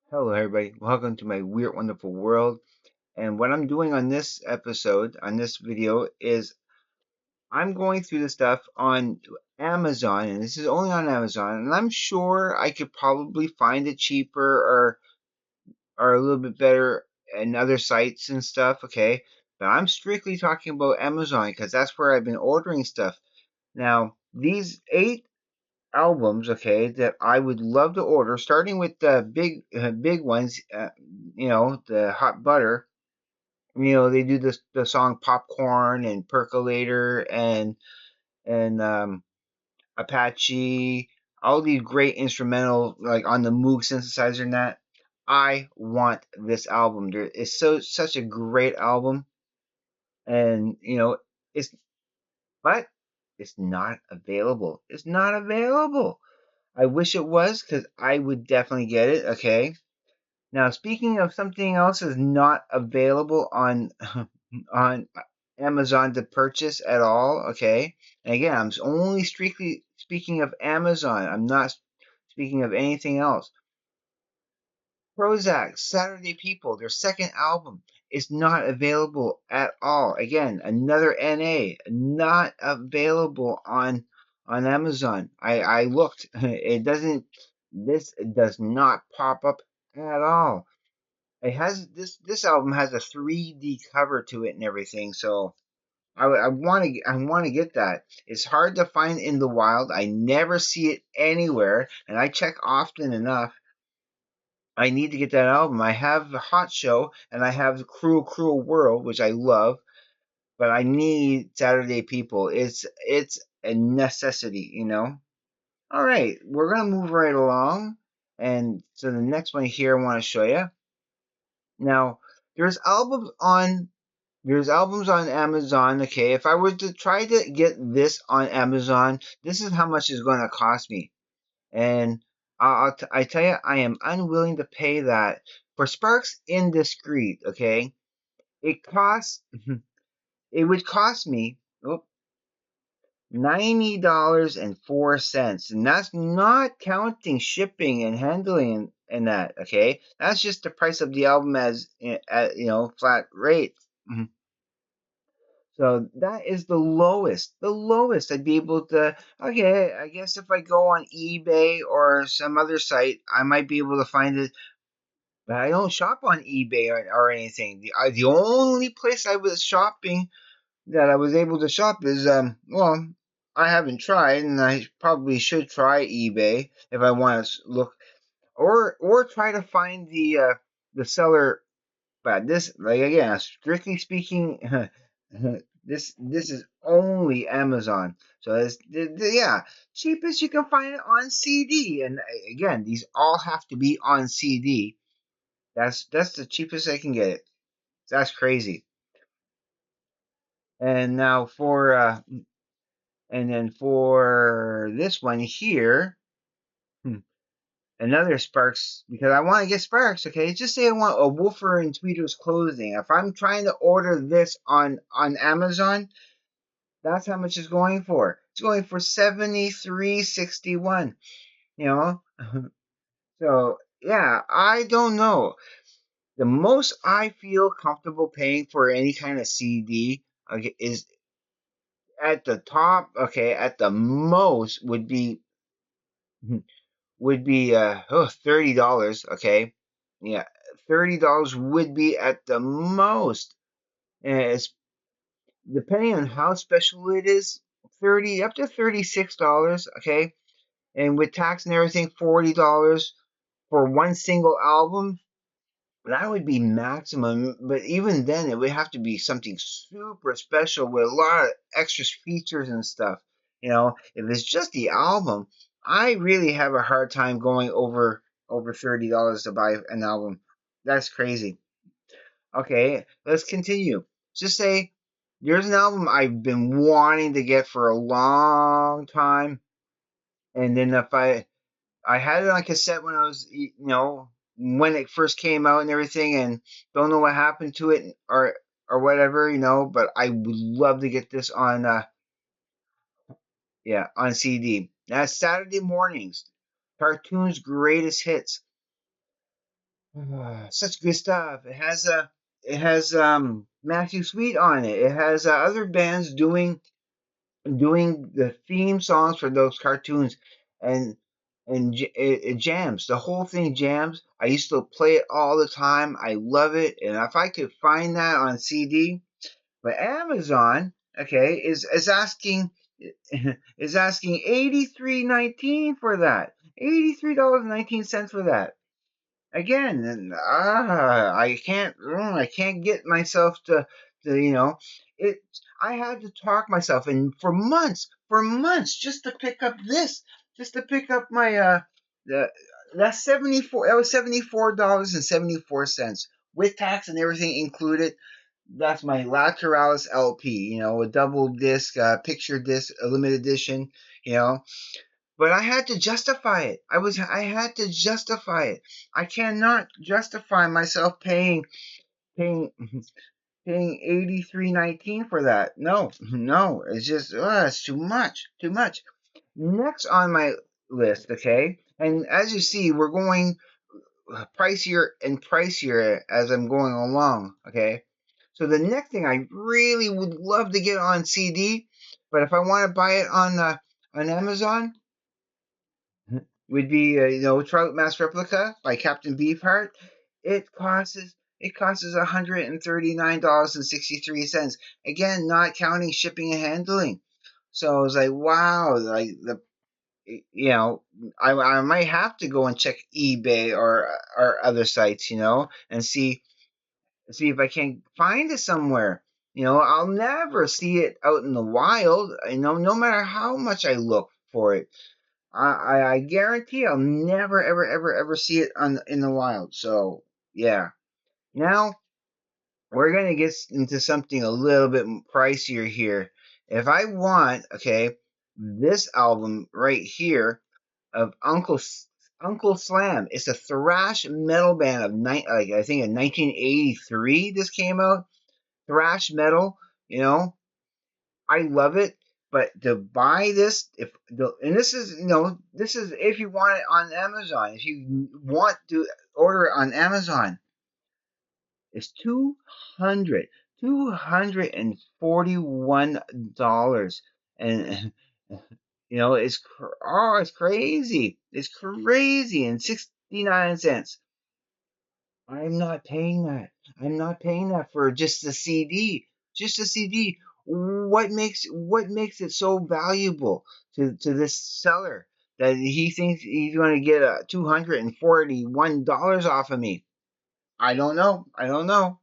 Hello, everybody. Welcome to my weird, wonderful world. And what I'm doing on this episode, on this video, is I'm going through the stuff on Amazon, and this is only on Amazon. And I'm sure I could probably find it cheaper or a little bit better in other sites and stuff. Okay, but I'm strictly talking about Amazon because that's where I've been ordering stuff. Now, these 8 albums, okay, that I would love to order, starting with the big ones, the Hot Butter. They do the song Popcorn and Percolator and Apache, all these great instrumental, like on the Moog synthesizer and that. I want this album. It's such a great album, and it's but it's not available. It's not available. I wish it was because I would definitely get it. Okay. Now, speaking of something else is not available on on Amazon to purchase at all. Okay. And again, I'm only strictly speaking of Amazon. I'm not speaking of anything else. Prozac, Saturday People, their second album is not available at all. Again, another NA, not available on Amazon. I looked. It doesn't. This does not pop up at all. It has this album has a 3D cover to it and everything. So I want to get that. It's hard to find in the wild. I never see it anywhere, and I check often enough. I need to get that album. I have the Hot Show and I have the Cruel Cruel World, which I love, but I need Saturday People. It's a necessity. All right, we're gonna move right along, and so the next one here I want to show you. Now, there's albums on there's albums on Amazon. Okay, if I were to try to get this on Amazon, this is how much it's going to cost me. And I tell you, I am unwilling to pay that for Sparks Indiscreet. Okay, it costs. It would cost me $90.04, and that's not counting shipping and handling and that. Okay, that's just the price of the album as at flat rate. Mhm. So that is the lowest I'd be able to. Okay, I guess if I go on eBay or some other site, I might be able to find it. But I don't shop on eBay or anything. The only place I was shopping that I was able to shop is I haven't tried, and I probably should try eBay if I want to look or try to find the seller. But this, like again, strictly speaking, this is only Amazon. So it's yeah, cheapest you can find it on CD. And again, these all have to be on CD. That's the cheapest I can get it. That's crazy. And now and then for this one here, hmm, another Sparks, because I want to get Sparks. Okay, just say I want a Wolfer and Tweeter's clothing. If I'm trying to order this on Amazon, that's how much it's going for. It's going for 73.61. You know, so yeah, I don't know. The most I feel comfortable paying for any kind of CD, okay, is at the top. Okay, at the most would be $30. Okay, yeah, $30 would be at the most. And it's depending on how special it is, 30 up to $36. Okay, and with tax and everything, $40 for one single album. That would be maximum, but even then, it would have to be something super special with a lot of extra features and stuff. If it's just the album, I really have a hard time going over $30 to buy an album. That's crazy. Okay, let's continue. Just say there's an album I've been wanting to get for a long time, and then if I had it on cassette when I was, when it first came out and everything, and don't know what happened to it or whatever, But I would love to get this on, yeah, on CD. That's Saturday Mornings, Cartoons Greatest Hits. Such good stuff. It has Matthew Sweet on it. It has other bands doing the theme songs for those cartoons, and it jams. The whole thing jams. I used to play it all the time. I love it, and if I could find that on CD, but Amazon, okay, is asking is asking 83.19 for that. $83.19 for that. Again, and I can't get myself to it. I had to talk myself, and for months, just to pick up this, just to pick up my the that's 74. That was $74.74 with tax and everything included. That's my Lateralis LP, a double disc, picture disc, a limited edition, you know. But I had to justify it. I had to justify it. I cannot justify myself paying paying 83.19 for that. No, no, it's just it's too much, too much. Next on my list, okay, and as you see, we're going pricier and pricier as I'm going along, okay. So the next thing I really would love to get on CD, but if I want to buy it on Amazon, would be Trout Mass Replica by Captain Beefheart. It costs $139.63. Again, not counting shipping and handling. So I was like, wow, like you know, I might have to go and check eBay or other sites, and see if I can find it somewhere. I'll never see it out in the wild. No matter how much I look for it. I guarantee I'll never ever ever ever see it in the wild. So yeah. Now we're gonna get into something a little bit pricier here. If I want, okay, this album right here of Uncle Slam. It's a thrash metal band of I think in 1983. This came out. Thrash metal. You know, I love it. But to buy this, and this is if you want it on Amazon. If you want to order it on Amazon, it's $241, and it's crazy. It's crazy, and 69 cents. I'm not paying that. I'm not paying that for just a CD. Just a CD. What makes it so valuable to this seller that he thinks he's going to get $241 off of me? I don't know. I don't know.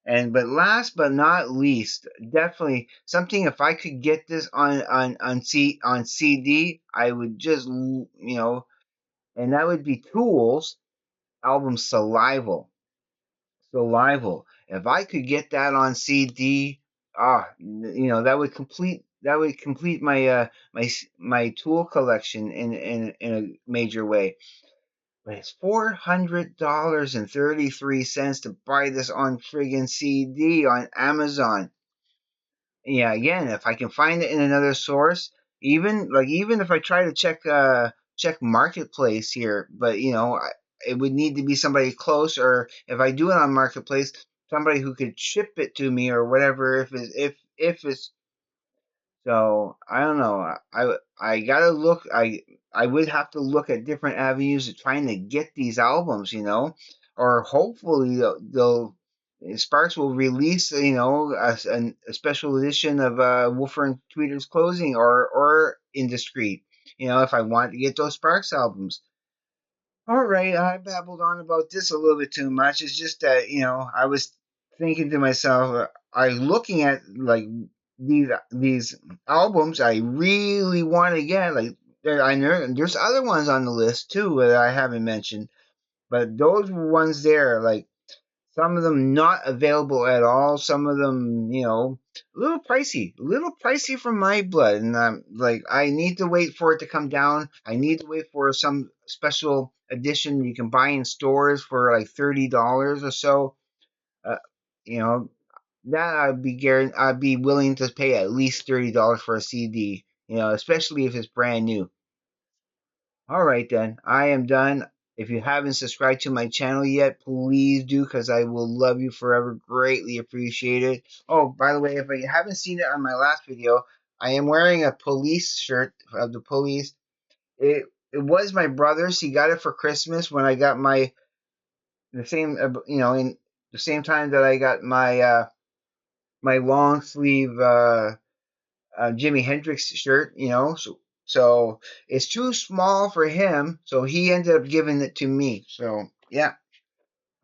And but last but not least, definitely something. If I could get this on CD, I would just and that would be Tool's album Salival. Salival. If I could get that on CD, that would complete my Tool collection in a major way. But it's $400.33 to buy this on friggin' CD on Amazon. Yeah, again, if I can find it in another source, even if I try to check Marketplace here, but it would need to be somebody close, or if I do it on Marketplace, somebody who could ship it to me or whatever. If it's so, I don't know. I gotta look. I would have to look at different avenues of trying to get these albums, or hopefully Sparks will release, a special edition of Wolfer and Tweeter's Closing or Indiscreet. If I want to get those Sparks albums. All right, I babbled on about this a little bit too much. It's just that I was thinking to myself, I looking at like these albums I really want to get. Like I know there's other ones on the list too that I haven't mentioned, but those ones there, like some of them not available at all. Some of them, a little pricey for my blood. And I'm like, I need to wait for it to come down. I need to wait for some special edition you can buy in stores for like $30 or so. Uh, you know, that I'd be willing to pay at least $30 for a CD. Especially if it's brand new. All right then, I am done. If you haven't subscribed to my channel yet, please do, because I will love you forever. Greatly appreciate it. Oh, by the way, if you haven't seen it on my last video, I am wearing a police shirt of the police. It was my brother's. He got it for Christmas when I got my the same in the same time that I got my long sleeve Jimi Hendrix shirt. So it's too small for him. So he ended up giving it to me. So yeah.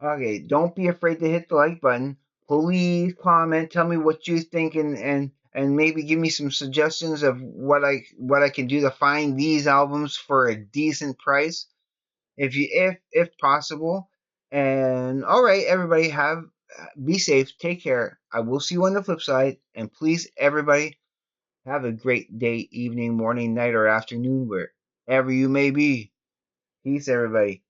Okay, don't be afraid to hit the like button. Please comment, tell me what you think, and maybe give me some suggestions of what I can do to find these albums for a decent price, if possible. And all right, everybody, be safe, take care. I will see you on the flip side, and please, everybody, have a great day, evening, morning, night, or afternoon, wherever you may be. Peace, everybody.